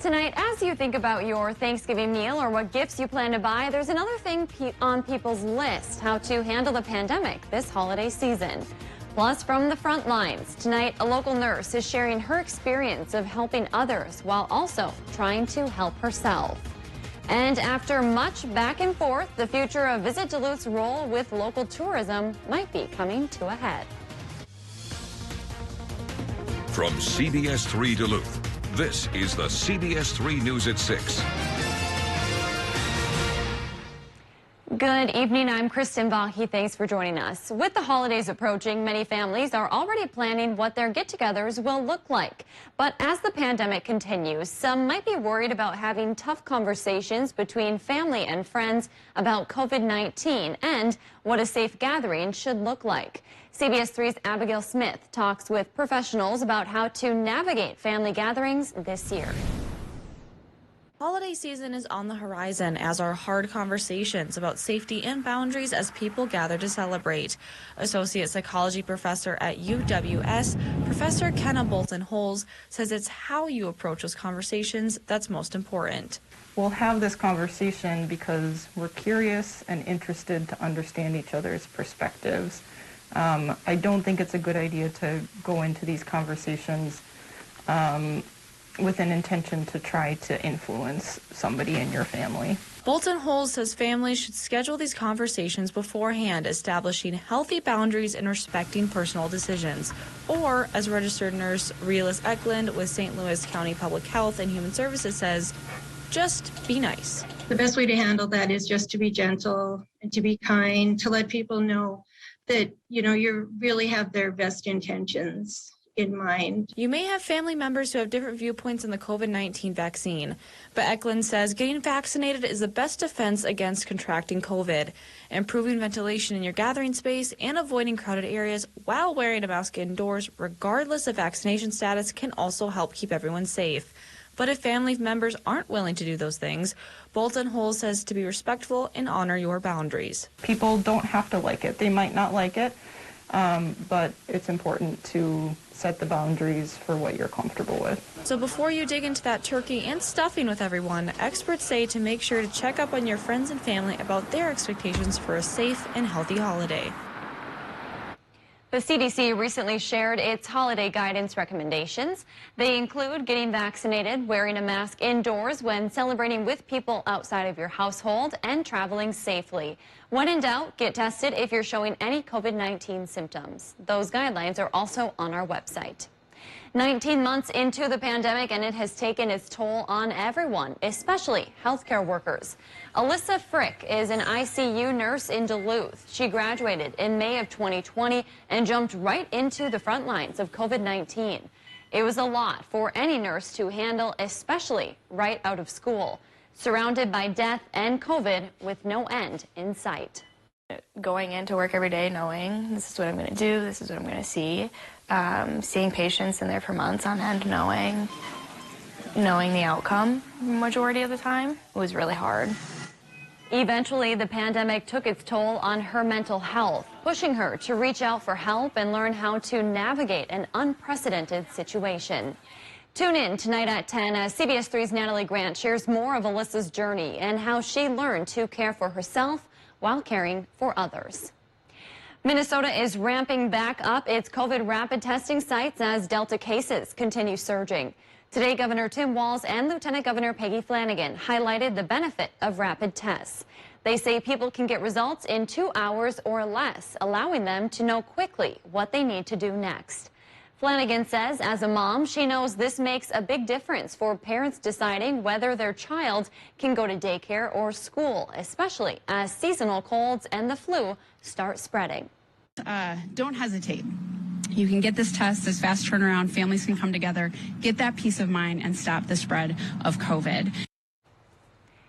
Tonight, as you think about your Thanksgiving meal or what gifts you plan to buy, there's another thing on people's list: how to handle the pandemic this holiday season. Plus, from the front lines, tonight, a local nurse is sharing her experience of helping others while also trying to help herself. And after much back and forth, the future of Visit Duluth's role with local tourism might be coming to a head. From CBS 3 Duluth, this is the CBS 3 News at 6. Good evening, I'm Kristen Bahi. Thanks for joining us. With the holidays approaching, many families are already planning what their get-togethers will look like. But as the pandemic continues, some might be worried about having tough conversations between family and friends about COVID-19 and what a safe gathering should look like. CBS 3's Abigail Smith talks with professionals about how to navigate family gatherings this year. Holiday season is on the horizon, as are hard conversations about safety and boundaries as people gather to celebrate. Associate psychology professor at UWS, Professor Kenna Bolton-Holes, says it's how you approach those conversations that's most important. We'll have this conversation because we're curious and interested to understand each other's perspectives. I don't think it's a good idea to go into these conversations with an intention to try to influence somebody in your family. Bolton-Holes says families should schedule these conversations beforehand, establishing healthy boundaries and respecting personal decisions. Or, as registered nurse Relis Eklund with St. Louis County Public Health and Human Services says, just be nice. The best way to handle that is just to be gentle and to be kind, to let people know that, you really have their best intentions in mind. You may have family members who have different viewpoints on the COVID-19 vaccine, but Eklund says getting vaccinated is the best defense against contracting COVID. Improving ventilation in your gathering space and avoiding crowded areas while wearing a mask indoors, regardless of vaccination status, can also help keep everyone safe. But if family members aren't willing to do those things, Bolton-Holes says to be respectful and honor your boundaries. People don't have to like it. They might not like it, but it's important to set the boundaries for what you're comfortable with. So before you dig into that turkey and stuffing with everyone, experts say to make sure to check up on your friends and family about their expectations for a safe and healthy holiday. The CDC recently shared its holiday guidance recommendations. They include getting vaccinated, wearing a mask indoors when celebrating with people outside of your household, and traveling safely. When in doubt, get tested if you're showing any COVID-19 symptoms. Those guidelines are also on our website. 19 months into the pandemic, and it has taken its toll on everyone, especially healthcare workers. Alyssa Frick is an ICU nurse in Duluth. She graduated in May of 2020 and jumped right into the front lines of COVID-19. It was a lot for any nurse to handle, especially right out of school, surrounded by death and COVID with no end in sight. Going into work every day knowing this is what I'm going to do, this is what I'm going to see, seeing patients in there for months on end, knowing the outcome majority of the time was really hard. Eventually, the pandemic took its toll on her mental health, pushing her to reach out for help and learn how to navigate an unprecedented situation. Tune in tonight at 10 as CBS 3's Natalie Grant shares more of Alyssa's journey and how she learned to care for herself while caring for others. Minnesota is ramping back up its COVID rapid testing sites as Delta cases continue surging. Today, Governor Tim Walz and Lieutenant Governor Peggy Flanagan highlighted the benefit of rapid tests. They say people can get results in 2 hours or less, allowing them to know quickly what they need to do next. Flanagan says as a mom, she knows this makes a big difference for parents deciding whether their child can go to daycare or school, especially as seasonal colds and the flu start spreading. Don't hesitate. You can get this test, this fast turnaround, families can come together, get that peace of mind, and stop the spread of COVID.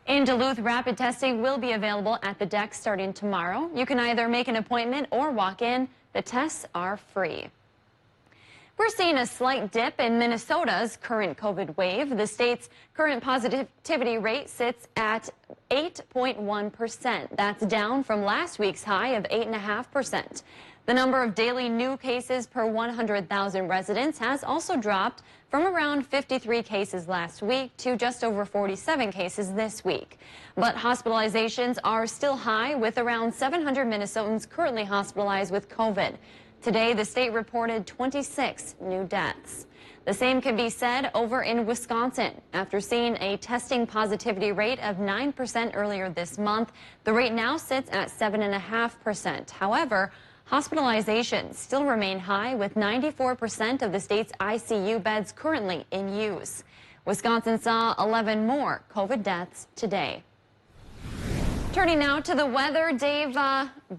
In Duluth, rapid testing will be available at the deck starting tomorrow. You can either make an appointment or walk in. The tests are free. We're seeing a slight dip in Minnesota's current COVID wave. The state's current positivity rate sits at 8.1%. That's down from last week's high of 8.5%. The number of daily new cases per 100,000 residents has also dropped from around 53 cases last week to just over 47 cases this week. But hospitalizations are still high, with around 700 Minnesotans currently hospitalized with COVID. Today, the state reported 26 new deaths. The same can be said over in Wisconsin. After seeing a testing positivity rate of 9% earlier this month, the rate now sits at 7.5%. However, hospitalizations still remain high, with 94% of the state's ICU beds currently in use. Wisconsin saw 11 more COVID deaths today. Turning now to the weather, Dave,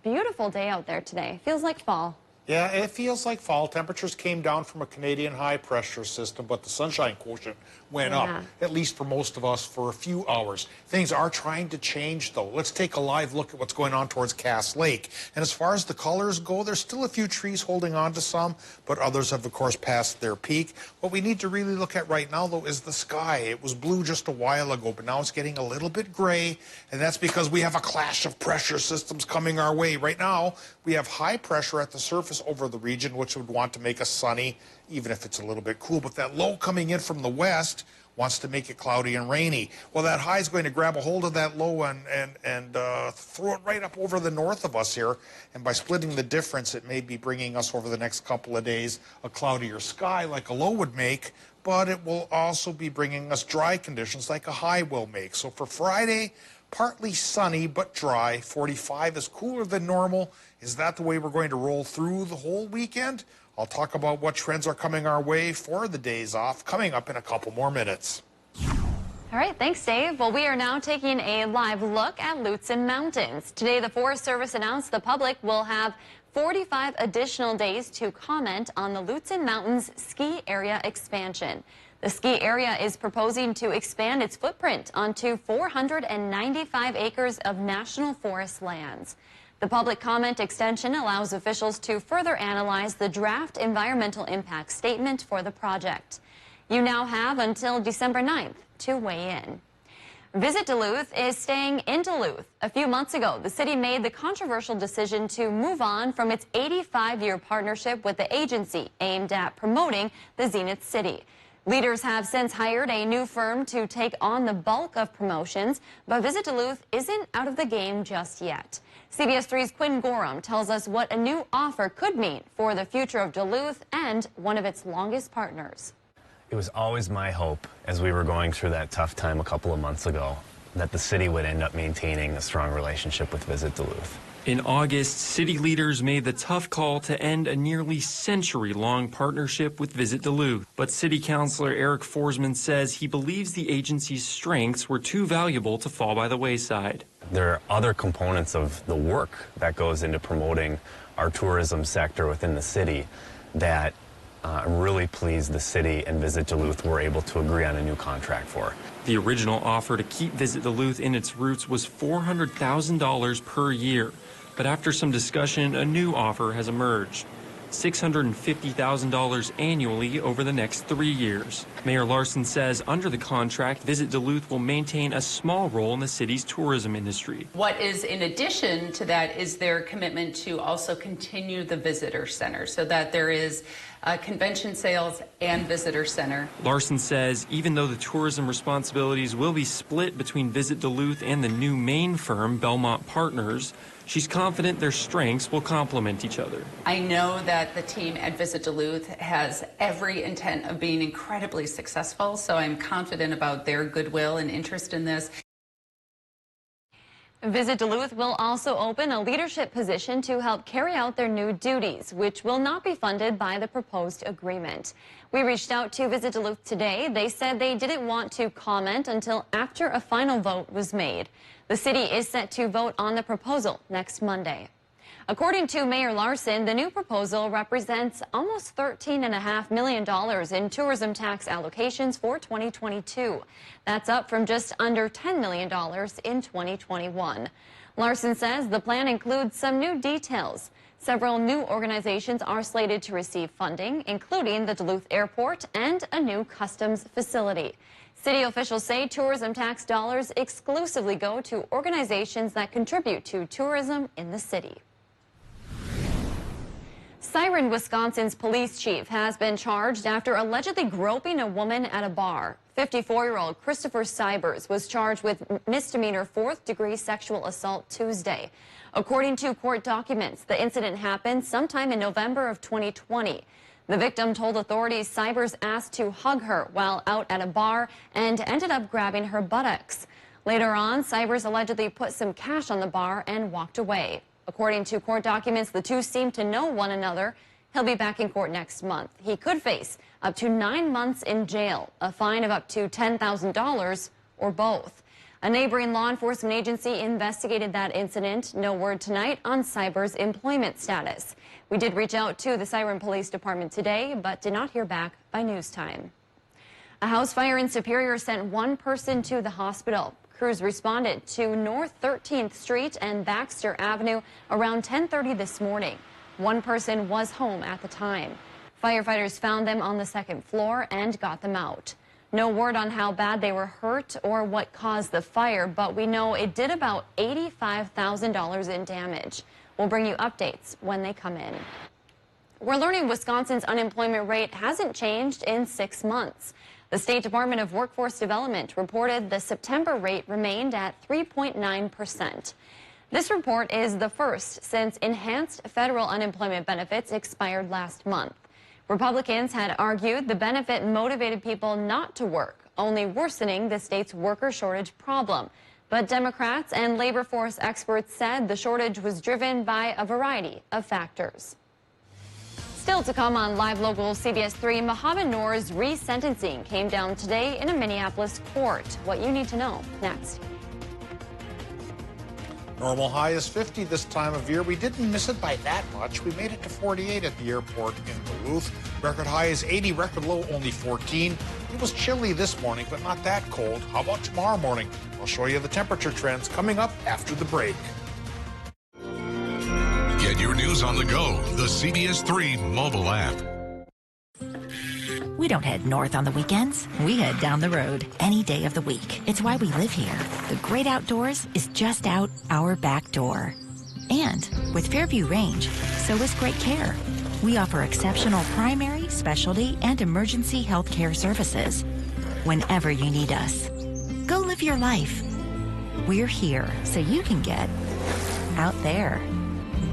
beautiful day out there today. Feels like fall. Yeah, it feels like fall. Temperatures came down from a Canadian high pressure system, but the sunshine quotient went up, at least for most of us, for a few hours. Things are trying to change, though. Let's take a live look at what's going on towards Cass Lake. And as far as the colors go, there's still a few trees holding on to some, but others have, of course, passed their peak. What we need to really look at right now, though, is the sky. It was blue just a while ago, but now it's getting a little bit gray, and that's because we have a clash of pressure systems coming our way. Right now, we have high pressure at the surface over the region, which would want to make us sunny, even if it's a little bit cool. But that low coming in from the west wants to make it cloudy and rainy. Well, that high is going to grab a hold of that low and throw it right up over the north of us here. And by splitting the difference, it may be bringing us over the next couple of days a cloudier sky like a low would make, but it will also be bringing us dry conditions like a high will make. So for Friday, partly sunny but dry. 45 is cooler than normal. Is that the way we're going to roll through the whole weekend? I'll talk about what trends are coming our way for the days off coming up in a couple more minutes. All right, thanks, Dave. Well, we are now taking a live look at Lutson Mountains. Today, the Forest Service announced the public will have 45 additional days to comment on the Lutson Mountains ski area expansion. The ski area is proposing to expand its footprint onto 495 acres of national forest lands. The public comment extension allows officials to further analyze the draft environmental impact statement for the project. You now have until December 9th to weigh in. Visit Duluth is staying in Duluth. A few months ago, the city made the controversial decision to move on from its 85-year partnership with the agency aimed at promoting the Zenith City. Leaders have since hired a new firm to take on the bulk of promotions, but Visit Duluth isn't out of the game just yet. CBS 3's Quinn Gorham tells us what a new offer could mean for the future of Duluth and one of its longest partners. It was always my hope, as we were going through that tough time a couple of months ago, that the city would end up maintaining a strong relationship with Visit Duluth. In August, city leaders made the tough call to end a nearly century-long partnership with Visit Duluth. But City Councilor Eric Forsman says he believes the agency's strengths were too valuable to fall by the wayside. There are other components of the work that goes into promoting our tourism sector within the city that I'm really pleased the city and Visit Duluth were able to agree on a new contract for. The original offer to keep Visit Duluth in its roots was $400,000 per year. But after some discussion, a new offer has emerged. $650,000 annually over the next 3 years. Mayor Larson says under the contract, Visit Duluth will maintain a small role in the city's tourism industry. What is in addition to that is their commitment to also continue the visitor center so that there is convention sales and visitor center. Larson says even though the tourism responsibilities will be split between Visit Duluth and the new main firm, Belmont Partners, she's confident their strengths will complement each other. I know that the team at Visit Duluth has every intent of being incredibly successful, so I'm confident about their goodwill and interest in this. Visit Duluth will also open a leadership position to help carry out their new duties, which will not be funded by the proposed agreement. We reached out to Visit Duluth today. They said they didn't want to comment until after a final vote was made. The city is set to vote on the proposal next Monday. According to Mayor Larson, the new proposal represents almost $13.5 million in tourism tax allocations for 2022. That's up from just under $10 million in 2021. Larson says the plan includes some new details. Several new organizations are slated to receive funding, including the Duluth Airport and a new customs facility. City officials say tourism tax dollars exclusively go to organizations that contribute to tourism in the city. Siren, Wisconsin's police chief has been charged after allegedly groping a woman at a bar. 54-year-old Christopher Sybers was charged with misdemeanor fourth-degree sexual assault Tuesday. According to court documents, the incident happened sometime in November of 2020. The victim told authorities Sybers asked to hug her while out at a bar and ended up grabbing her buttocks. Later on, Sybers allegedly put some cash on the bar and walked away. According to court documents, the two seem to know one another. He'll be back in court next month. He could face up to 9 months in jail, a fine of up to $10,000, or both. A neighboring law enforcement agency investigated that incident. No word tonight on Sybers' employment status. We did reach out to the Siren Police Department today, but did not hear back by news time. A house fire in Superior sent one person to the hospital. Crews responded to North 13th Street and Baxter Avenue around 10:30 this morning. One person was home at the time. Firefighters found them on the second floor and got them out. No word on how bad they were hurt or what caused the fire, but we know it did about $85,000 in damage. We'll bring you updates when they come in. We're learning Wisconsin's unemployment rate hasn't changed in 6 months. The State Department of Workforce Development reported the September rate remained at 3.9%. This report is the first since enhanced federal unemployment benefits expired last month. Republicans had argued the benefit motivated people not to work, only worsening the state's worker shortage problem. But Democrats and labor force experts said the shortage was driven by a variety of factors. Still to come on Live Local CBS 3, Mohammed Noor's resentencing came down today in a Minneapolis court. What you need to know next. Normal high is 50 this time of year. We didn't miss it by that much. We made it to 48 at the airport in Duluth. Record high is 80, record low only 14. It was chilly this morning, but not that cold. How about tomorrow morning? I'll show you the temperature trends coming up after the break. Get your news on the go. The CBS 3 mobile app. We don't head north on the weekends. We head down the road any day of the week. It's why we live here. The great outdoors is just out our back door. And with Fairview Range, so is great care. We offer exceptional primary, specialty, and emergency health care services. Whenever you need us, go live your life. We're here so you can get out there.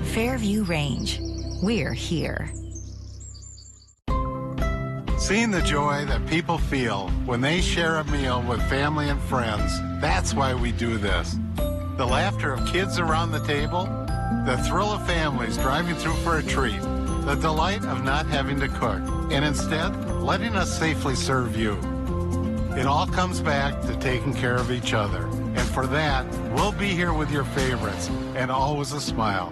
Fairview Range. We're here. Seeing the joy that people feel when they share a meal with family and friends, that's why we do this. The laughter of kids around the table, the thrill of families driving through for a treat, the delight of not having to cook, and instead letting us safely serve you. It all comes back to taking care of each other. And for that, we'll be here with your favorites and always a smile.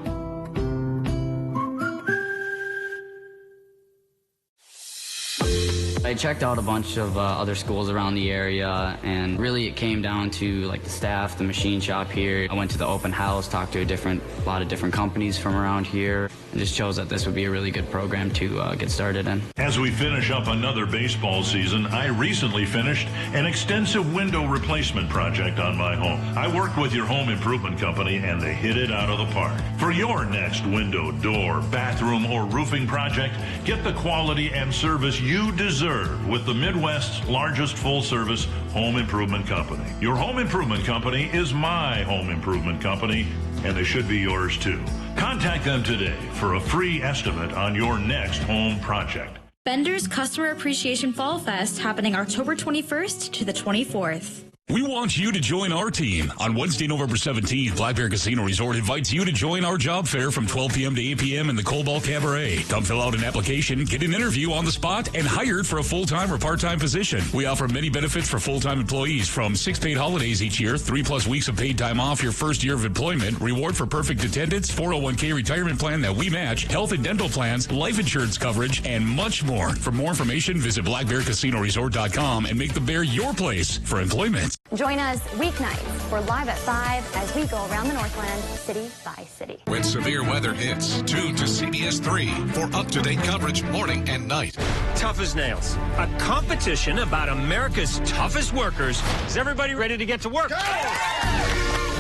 I checked out a bunch of other schools around the area, and really it came down to like the staff, the machine shop here. I went to the open house, talked to a lot of different companies from around here, and just chose that this would be a really good program to get started in. As we finish up another baseball season, I recently finished an extensive window replacement project on my home. I worked with your home improvement company, and they hit it out of the park. For your next window, door, bathroom, or roofing project, get the quality and service you deserve with the Midwest's largest full-service home improvement company. Your home improvement company is my home improvement company, and they should be yours too. Contact them today for a free estimate on your next home project. Bender's Customer Appreciation Fall Fest happening October 21st to the 24th. We want you to join our team. On Wednesday, November 17th, Black Bear Casino Resort invites you to join our job fair from 12 p.m. to 8 p.m. in the Cobalt Cabaret. Come fill out an application, get an interview on the spot, and hired for a full-time or part-time position. We offer many benefits for full-time employees, from 6 paid holidays each year, 3+ weeks of paid time off your first year of employment, reward for perfect attendance, 401k retirement plan that we match, health and dental plans, life insurance coverage, and much more. For more information, visit blackbearcasinoresort.com and make the Bear your place for employment. Join us weeknights for Live at 5 as we go around the Northland, city by city. When severe weather hits, tune to CBS 3 for up-to-date coverage morning and night. Tough as nails. A competition about America's toughest workers. Is everybody ready to get to work?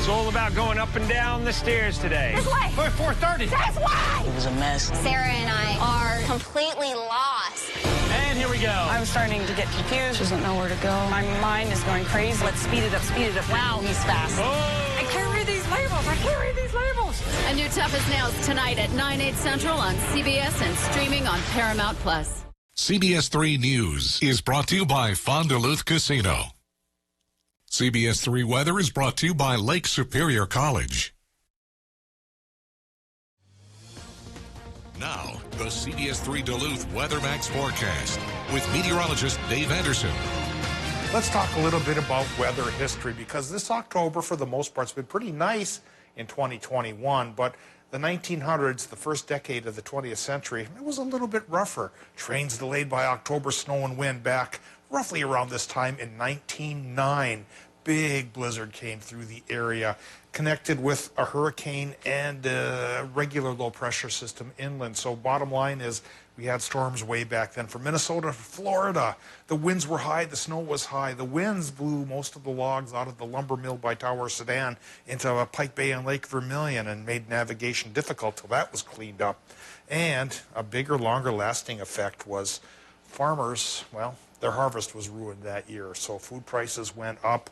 It's all about going up and down the stairs today. This way. 4:30. That's why. It was a mess. Sarah and I are completely lost. And here we go. I'm starting to get confused. Doesn't know where to go. My mind is going crazy. Let's speed it up, speed it up. Wow, he's fast. Oh. I can't read these labels. I can't read these labels. A new Toughest Nails tonight at 9/8 Central on CBS and streaming on Paramount+. CBS 3 News is brought to you by Duluth Casino. CBS 3 Weather is brought to you by Lake Superior College. Now, the CBS 3 Duluth WeatherMax forecast with meteorologist Dave Anderson. Let's talk a little bit about weather history, because this October, for the most part, has been pretty nice in 2021, but the 1900s, the first decade of the 20th century, it was a little bit rougher. Trains delayed by October snow and wind back roughly around this time in 1909. Big blizzard came through the area, connected with a hurricane and a regular low pressure system inland. So bottom line is, we had storms way back then. From Minnesota to Florida, the winds were high, the snow was high. The winds blew most of the logs out of the lumber mill by Tower Sedan into Pike Bay and Lake Vermilion and made navigation difficult till that was cleaned up. And a bigger, longer lasting effect was farmers, well, their harvest was ruined that year. So food prices went up.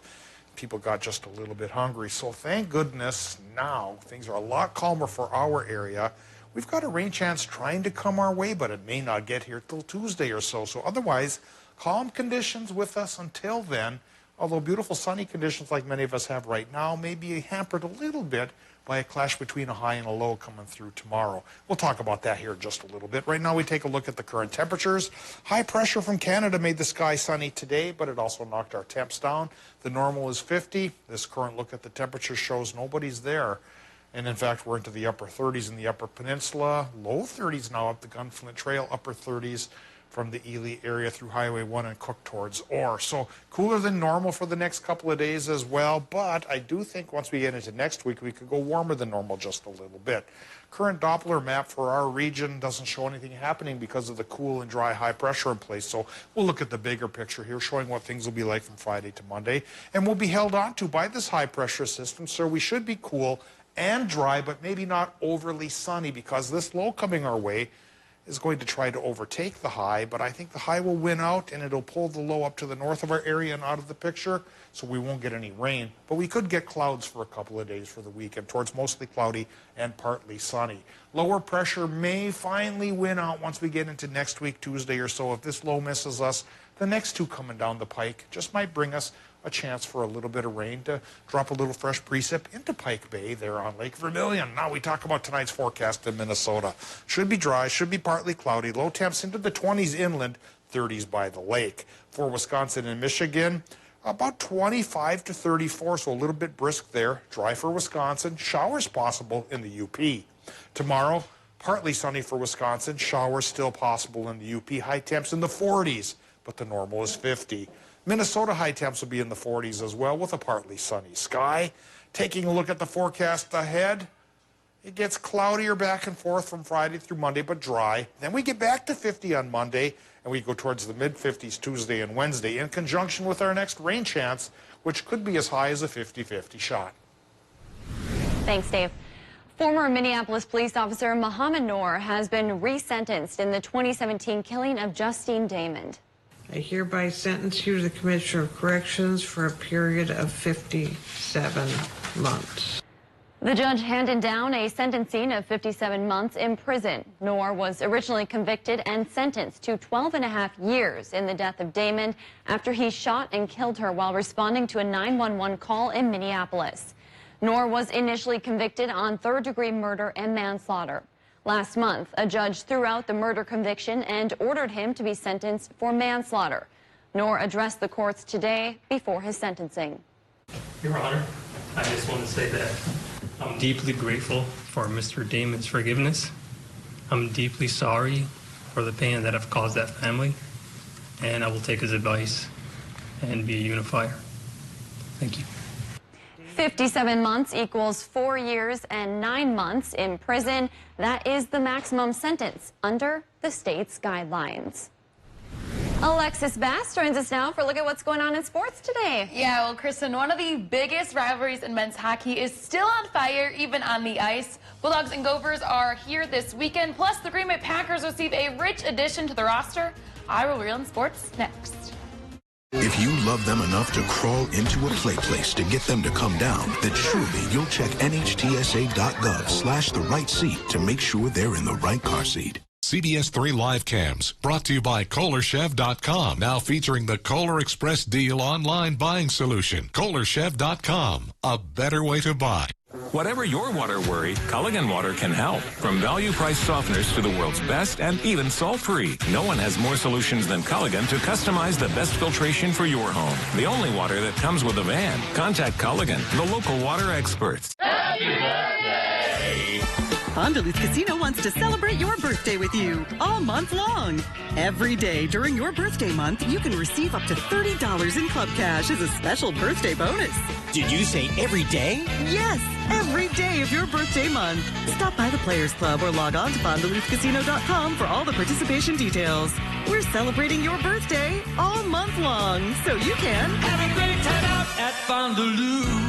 People got just a little bit hungry. So thank goodness now things are a lot calmer for our area. We've got a rain chance trying to come our way, but it may not get here till Tuesday or so. So otherwise, calm conditions with us until then, although beautiful sunny conditions like many of us have right now may be hampered a little bit by a clash between a high and a low coming through tomorrow. We'll talk about that here in just a little bit. Right now we take a look at the current temperatures. High pressure from Canada made the sky sunny today, but it also knocked our temps down. The normal is 50. This current look at the temperature shows nobody's there. And in fact, we're into the upper 30s in the Upper Peninsula, low 30s now up the Gunflint Trail, upper 30s from the Ely area through Highway 1 and Cook towards Orr. So cooler than normal for the next couple of days as well, but I do think once we get into next week, we could go warmer than normal just a little bit. Current Doppler map for our region doesn't show anything happening because of the cool and dry high pressure in place. So we'll look at the bigger picture here, showing what things will be like from Friday to Monday. And we'll be held on to by this high pressure system, so we should be cool and dry, but maybe not overly sunny, because this low coming our way is going to try to overtake the high, but I think the high will win out and it'll pull the low up to the north of our area and out of the picture, so we won't get any rain. But we could get clouds for a couple of days for the weekend, towards mostly cloudy and partly sunny. Lower pressure may finally win out once we get into next week, Tuesday or so. If this low misses us, the next two coming down the pike just might bring us a chance for a little bit of rain to drop a little fresh precip into Pike Bay there on Lake Vermilion. Now we talk about tonight's forecast in Minnesota. Should be dry, should be partly cloudy. Low temps into the 20s inland, 30s by the lake. For Wisconsin and Michigan, about 25 to 34, so a little bit brisk there. Dry for Wisconsin, showers possible in the UP. Tomorrow, partly sunny for Wisconsin, showers still possible in the UP. High temps in the 40s, but the normal is 50. Minnesota high temps will be in the 40s as well, with a partly sunny sky. Taking a look at the forecast ahead, it gets cloudier back and forth from Friday through Monday, but dry. Then we get back to 50 on Monday, and we go towards the mid-50s Tuesday and Wednesday, in conjunction with our next rain chance, which could be as high as a 50-50 shot. Thanks, Dave. Former Minneapolis police officer Muhammad Noor has been resentenced in the 2017 killing of Justine Damond. I hereby sentence you to the Commissioner of Corrections for a period of 57 months. The judge handed down a sentencing of 57 months in prison. Noor was originally convicted and sentenced to 12.5 years in the death of Damond after he shot and killed her while responding to a 911 call in Minneapolis. Noor was initially convicted on third-degree murder and manslaughter. Last month, a judge threw out the murder conviction and ordered him to be sentenced for manslaughter. Noor addressed the courts today before his sentencing. Your Honor, I just want to say that I'm deeply grateful for Mr. Damond's forgiveness. I'm deeply sorry for the pain that I've caused that family, and I will take his advice and be a unifier. Thank you. 57 months equals 4 years and 9 months in prison. That is the maximum sentence under the state's guidelines. Alexis Bass joins us now for a look at what's going on in sports today. Yeah, well, Kristen, one of the biggest rivalries in men's hockey is still on fire, even on the ice. Bulldogs and Gophers are here this weekend, plus the Green Bay Packers receive a rich addition to the roster. I will reel in sports next. If you love them enough to crawl into a play place to get them to come down, then surely you'll check nhtsa.gov/the right seat to make sure they're in the right car seat. CBS 3 Live Cams, brought to you by KohlerChev.com, now featuring the Kohler Express Deal online buying solution. KohlerChev.com, a better way to buy. Whatever your water worry, Culligan Water can help. From value-priced softeners to the world's best and even salt-free. No one has more solutions than Culligan to customize the best filtration for your home. The only water that comes with a van. Contact Culligan, the local water experts. Happy birthday! Duluth Casino wants to celebrate your birthday with you all month long. Every day during your birthday month, you can receive up to $30 in club cash as a special birthday bonus. Did you say every day? Yes, every day of your birthday month. Stop by the Players Club or log on to FondDuluthCasino.com for all the participation details. We're celebrating your birthday all month long, so you can have a great time out at Fond du Lac.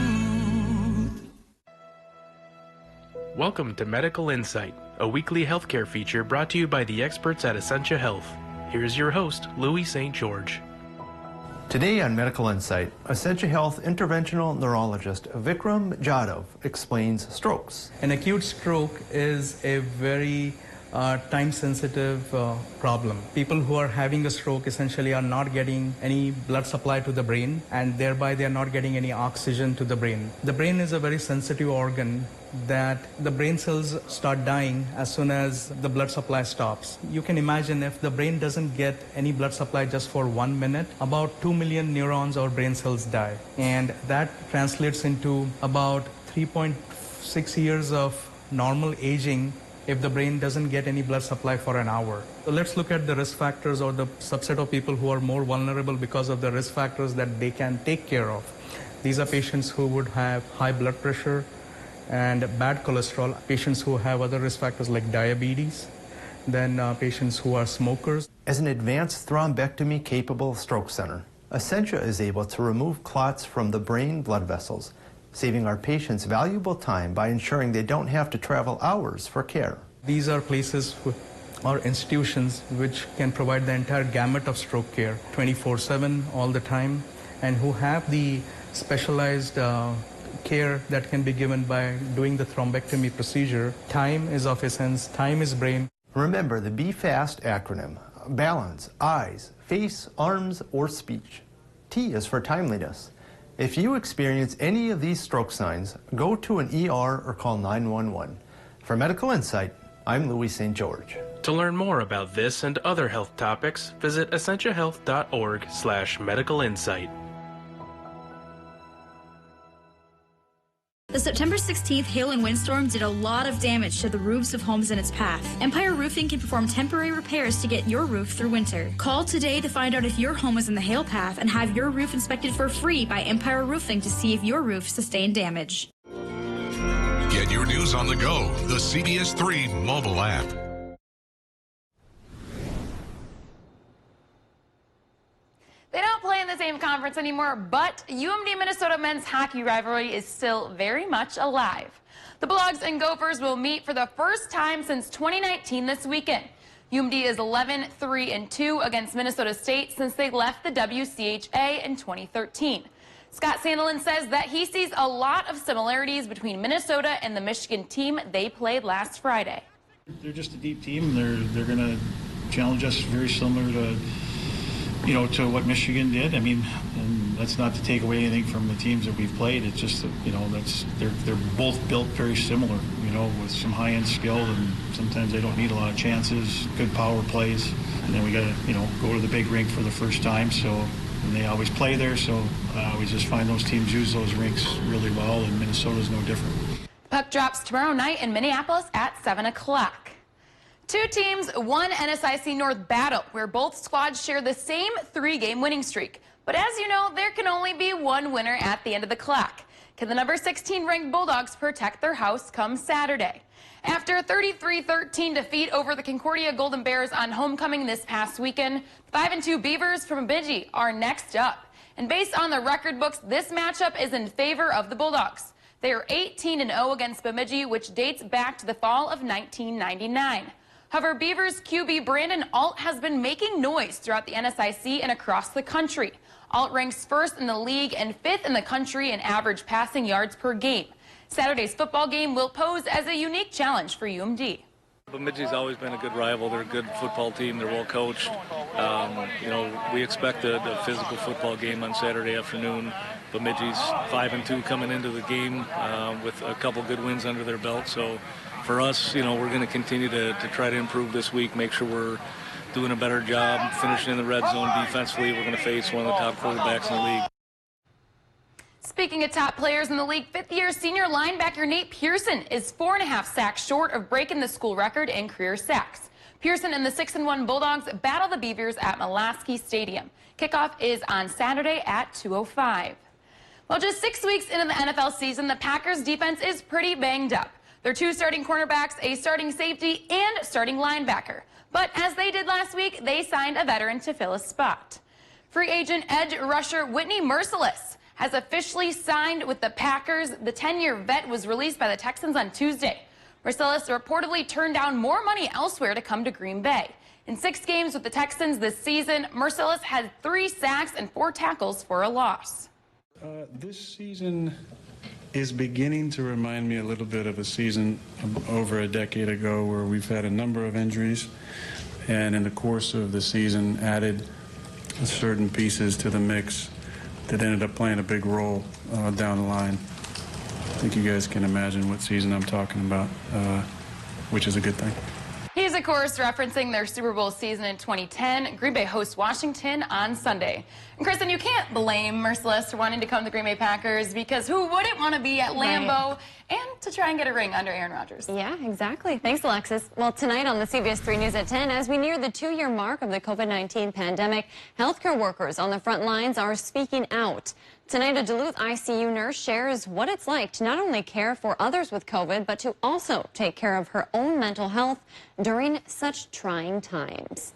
Welcome to Medical Insight, a weekly healthcare feature brought to you by the experts at Essentia Health. Here's your host, Louis St. George. Today on Medical Insight, Essentia Health interventional neurologist Vikram Jadhav explains strokes. An acute stroke is a very time-sensitive problem. People who are having a stroke essentially are not getting any blood supply to the brain, and thereby they are not getting any oxygen to the brain. The brain is a very sensitive organ that the brain cells start dying as soon as the blood supply stops. You can imagine if the brain doesn't get any blood supply just for 1 minute, about 2 million neurons or brain cells die. And that translates into about 3.6 years of normal aging if the brain doesn't get any blood supply for an hour. So let's look at the risk factors or the subset of people who are more vulnerable because of the risk factors that they can take care of. These are patients who would have high blood pressure and bad cholesterol, patients who have other risk factors like diabetes, then patients who are smokers. As an advanced thrombectomy-capable stroke center, Essentia is able to remove clots from the brain blood vessels, saving our patients valuable time by ensuring they don't have to travel hours for care. These are places or institutions which can provide the entire gamut of stroke care 24/7 all the time, and who have the specialized care that can be given by doing the thrombectomy procedure. Time is of essence, time is brain. Remember the BFAST acronym: balance, eyes, face, arms, or speech. T is for timeliness. If you experience any of these stroke signs, go to an ER or call 911. For Medical Insight, I'm Louis St. George. To learn more about this and other health topics, visit essentiahealth.org/medicalinsight. The September 16th hail and windstorm did a lot of damage to the roofs of homes in its path. Empire Roofing can perform temporary repairs to get your roof through winter. Call today to find out if your home is in the hail path and have your roof inspected for free by Empire Roofing to see if your roof sustained damage. Get your news on the go, the CBS 3 mobile app. They don't play in the same conference anymore, but UMD-Minnesota men's hockey rivalry is still very much alive. The Bulldogs and Gophers will meet for the first time since 2019 this weekend. UMD is 11-3-2 against Minnesota State since they left the WCHA in 2013. Scott Sandelin says that he sees a lot of similarities between Minnesota and the Michigan team they played last Friday. They're just a deep team. They're going to challenge us very similar to to what Michigan did. I mean, and that's not to take away anything from the teams that we've played. It's just that, they're both built very similar, with some high-end skill, and sometimes they don't need a lot of chances, good power plays. And then we got to, go to the big rink for the first time, and they always play there, so we just find those teams use those rinks really well, and Minnesota's no different. Puck drops tomorrow night in Minneapolis at 7 o'clock. Two teams, one NSIC North battle, where both squads share the same 3-game winning streak. But as you know, there can only be one winner at the end of the clock. Can the number 16 ranked Bulldogs protect their house come Saturday? After a 33-13 defeat over the Concordia Golden Bears on homecoming this past weekend, 5-2 Beavers from Bemidji are next up. And based on the record books, this matchup is in favor of the Bulldogs. They are 18-0 against Bemidji, which dates back to the fall of 1999. However, Beavers QB Brandon Alt has been making noise throughout the NSIC and across the country. Alt ranks first in the league and fifth in the country in average passing yards per game. Saturday's football game will pose as a unique challenge for UMD. Bemidji's always been a good rival. They're a good football team. They're well coached. We expect a physical football game on Saturday afternoon. Bemidji's 5-2 coming into the game with a couple good wins under their belt. So for us, we're going to continue to try to improve this week, make sure we're doing a better job finishing in the red zone defensively. We're going to face one of the top quarterbacks in the league. Speaking of top players in the league, fifth-year senior linebacker Nate Pearson is 4.5 sacks short of breaking the school record in career sacks. Pearson and the 6-1 Bulldogs battle the Beavers at Mulaski Stadium. Kickoff is on Saturday at 2:05. Well, just 6 weeks into the NFL season, the Packers defense is pretty banged up. Their 2 starting cornerbacks, a starting safety, and starting linebacker. But as they did last week, they signed a veteran to fill a spot. Free agent edge rusher Whitney Merciless has officially signed with the Packers. The 10-year vet was released by the Texans on Tuesday. Merciless reportedly turned down more money elsewhere to come to Green Bay. In 6 games with the Texans this season, Merciless had 3 sacks and 4 tackles for a loss. This season is beginning to remind me a little bit of a season over a decade ago where we've had a number of injuries and in the course of the season added certain pieces to the mix that ended up playing a big role down the line. I think you guys can imagine what season I'm talking about, which is a good thing. He's, of course, referencing their Super Bowl season in 2010. Green Bay hosts Washington on Sunday. And, Kristen, you can't blame Merciless for wanting to come to the Green Bay Packers because who wouldn't want to be at Lambeau and to try and get a ring under Aaron Rodgers? Yeah, exactly. Thanks, Alexis. Well, tonight on the CBS 3 News at 10, as we near the 2-year mark of the COVID-19 pandemic, healthcare workers on the front lines are speaking out. Tonight, a Duluth ICU nurse shares what it's like to not only care for others with COVID, but to also take care of her own mental health during such trying times.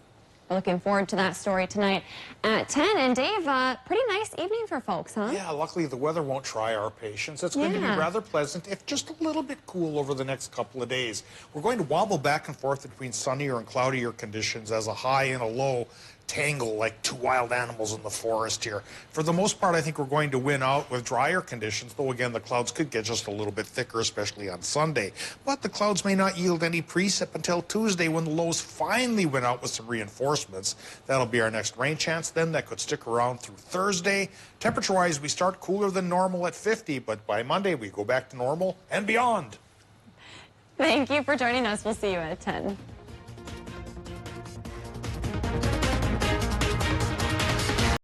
We're looking forward to that story tonight at 10. And Dave, pretty nice evening for folks, huh? Yeah, luckily the weather won't try our patience. It's going to be rather pleasant, if just a little bit cool over the next couple of days. We're going to wobble back and forth between sunnier and cloudier conditions as a high and a low tangle like 2 wild animals in the forest here. For the most part, I think we're going to win out with drier conditions, though again the clouds could get just a little bit thicker, especially on Sunday. But the clouds may not yield any precip until Tuesday when the lows finally win out with some reinforcements. That'll be our next rain chance then. That could stick around through Thursday. Temperature-wise, we start cooler than normal at 50, but by Monday we go back to normal and beyond. Thank you for joining us. We'll see you at 10.